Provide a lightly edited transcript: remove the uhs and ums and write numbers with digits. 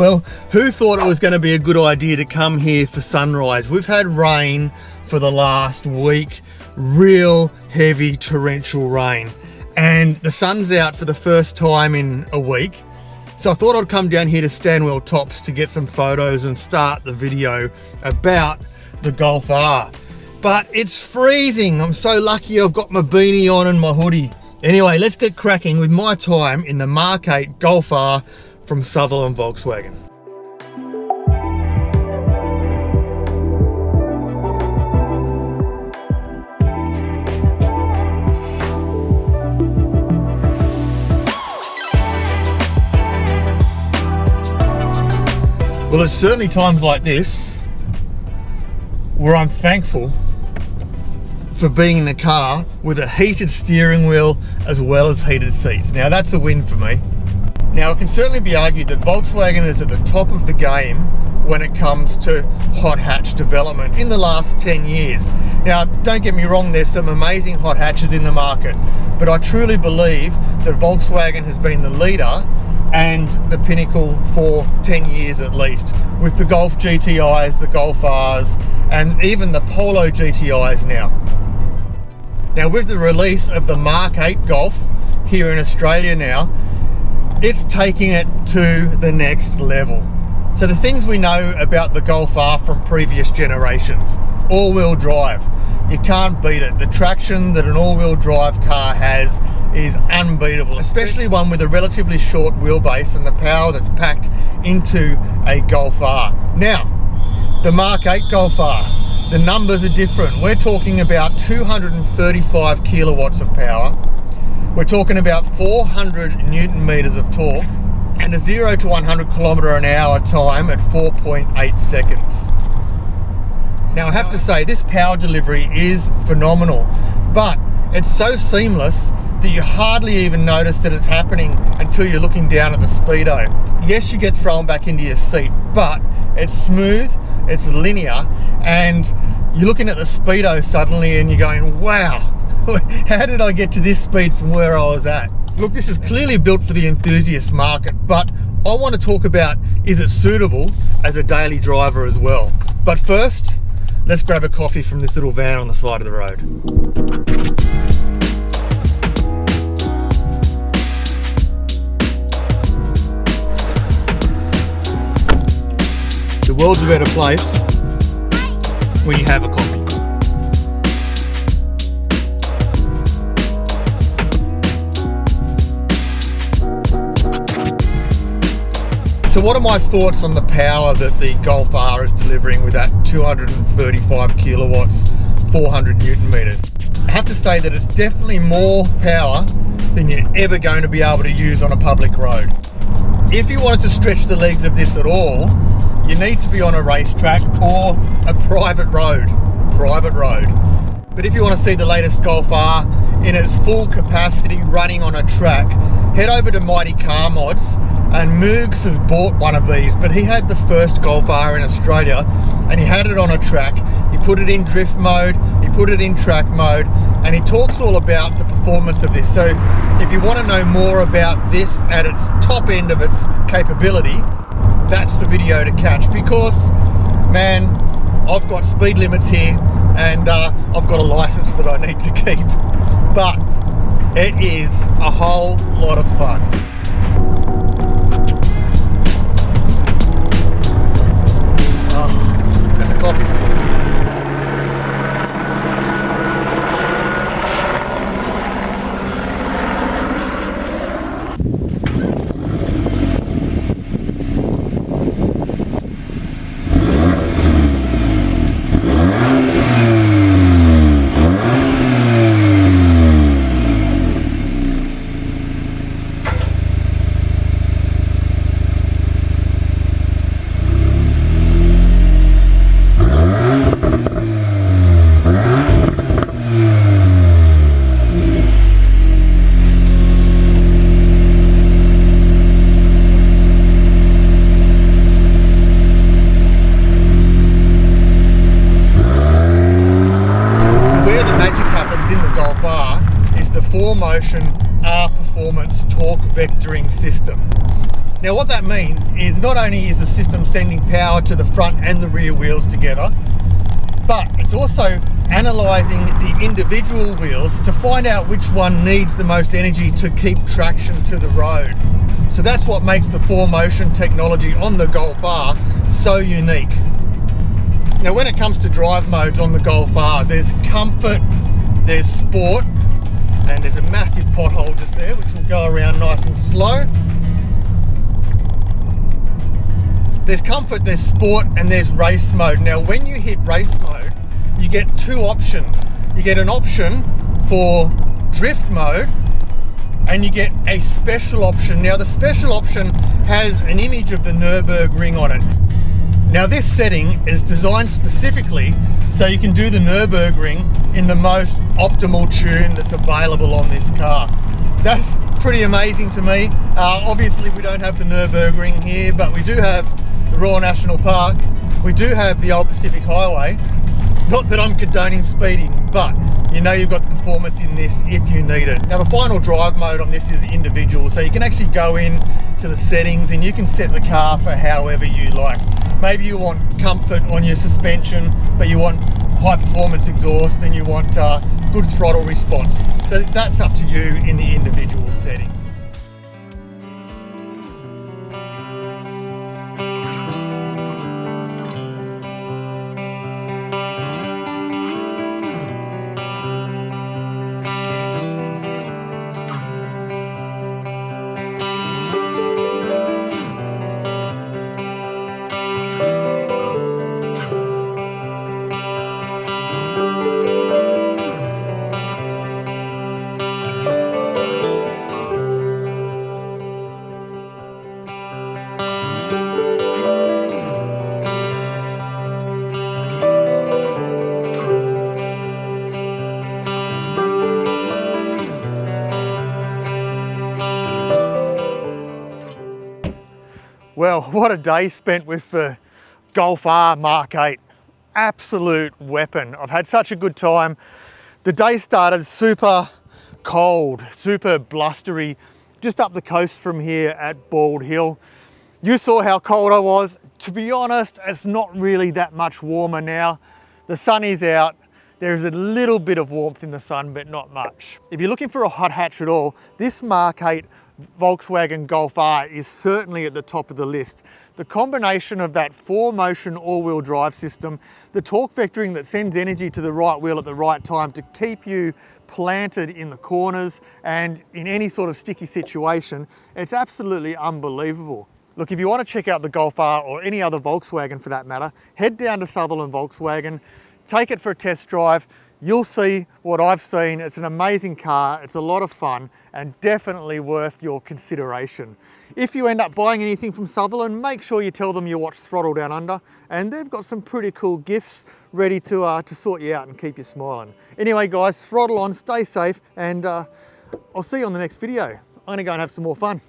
Well, who thought it was going to be a good idea to come here for sunrise? We've had rain for the last week, real heavy torrential rain, and the sun's out for the first time in a week. So I thought I'd come down here to Stanwell Tops to get some photos and start the video about the Golf R. But it's freezing. I'm so lucky I've got my beanie on and my hoodie. Anyway, let's get cracking with my time in the Mk8 Golf R from Sutherland Volkswagen. Well, it's certainly times like this where I'm thankful for being in the car with a heated steering wheel as well as heated seats. Now that's a win for me. Now it can certainly be argued that Volkswagen is at the top of the game when it comes to hot hatch development in the last 10 years. Now don't get me wrong, there's some amazing hot hatches in the market, but I truly believe that Volkswagen has been the leader and the pinnacle for 10 years at least, with the Golf GTIs, the Golf Rs, and even the Polo GTIs now. Now with the release of the Mk8 Golf here in Australia now, it's taking it to the next level. So the things we know about the Golf R from previous generations: all-wheel drive, you can't beat it. The traction that an all-wheel drive car has is unbeatable, especially one with a relatively short wheelbase and the power that's packed into a Golf R. Now, the Mk8 Golf R, the numbers are different. We're talking about 235 kilowatts of power. We're talking about 400 Newton meters of torque and a 0 to 100 kilometer an hour time at 4.8 seconds. Now I have to say, this power delivery is phenomenal, but it's so seamless that you hardly even notice that it's happening until you're looking down at the speedo. Yes, you get thrown back into your seat, but it's smooth, it's linear, and you're looking at the speedo suddenly and you're going, wow, how did I get to this speed from where I was at? Look, this is clearly built for the enthusiast market, but I want to talk about, is it suitable as a daily driver as well? But first, let's grab a coffee from this little van on the side of the road. The world's a better place when you have a coffee. So what are my thoughts on the power that the Golf R is delivering with that 235 kilowatts, 400 Newton meters? I have to say that it's definitely more power than you're ever going to be able to use on a public road. If you wanted to stretch the legs of this at all, you need to be on a racetrack or a private road. But if you want to see the latest Golf R in its full capacity running on a track, head over to Mighty Car Mods, and Moogs has bought one of these, but he had the first Golf R in Australia and he had it on a track. He put it in drift mode, he put it in track mode, and he talks all about the performance of this. So if you want to know more about this at its top end of its capability, that's the video to catch, because man, I've got speed limits here and I've got a license that I need to keep, but it is a whole lot of fun. And the coffee's good. R Performance Torque Vectoring System. Now what that means is not only is the system sending power to the front and the rear wheels together, but it's also analysing the individual wheels to find out which one needs the most energy to keep traction to the road. So that's what makes the 4Motion technology on the Golf R so unique. Now when it comes to drive modes on the Golf R, there's comfort, there's sport, and there's a massive pothole just there which will go around nice and slow. There's comfort, there's sport, and there's race mode. Now when you hit race mode, you get two options. You get an option for drift mode, and you get a special option. Now the special option has an image of the Nürburgring on it. Now this setting is designed specifically so you can do the Nürburgring in the most optimal tune that's available on this car. That's pretty amazing to me. Obviously we don't have the Nürburgring here, but we do have the Royal National Park. We do have the Old Pacific Highway. Not that I'm condoning speeding, but you know you've got the performance in this if you need it. Now the final drive mode on this is individual, so you can actually go in to the settings and you can set the car for however you like. Maybe you want comfort on your suspension, but you want high performance exhaust and you want good throttle response. So that's up to you in the individual settings. Well, what a day spent with the Golf R Mk8. Absolute weapon. I've had such a good time. The day started super cold, super blustery, just up the coast from here at Bald Hill. You saw how cold I was. To be honest, it's not really that much warmer now. The sun is out. There's a little bit of warmth in the sun, but not much. If you're looking for a hot hatch at all, this Mk8 Volkswagen Golf R is certainly at the top of the list. The combination of that 4Motion all-wheel drive system, the torque vectoring that sends energy to the right wheel at the right time to keep you planted in the corners and in any sort of sticky situation, it's absolutely unbelievable. Look, if you want to check out the Golf R or any other Volkswagen for that matter, head down to Sutherland Volkswagen, take it for a test drive. You'll see what I've seen. It's an amazing car, it's a lot of fun, and definitely worth your consideration. If you end up buying anything from Sutherland, make sure you tell them you watch Throttle Downunder, and they've got some pretty cool gifts ready to sort you out and keep you smiling. Anyway guys, throttle on, stay safe, and I'll see you on the next video. I'm gonna go and have some more fun.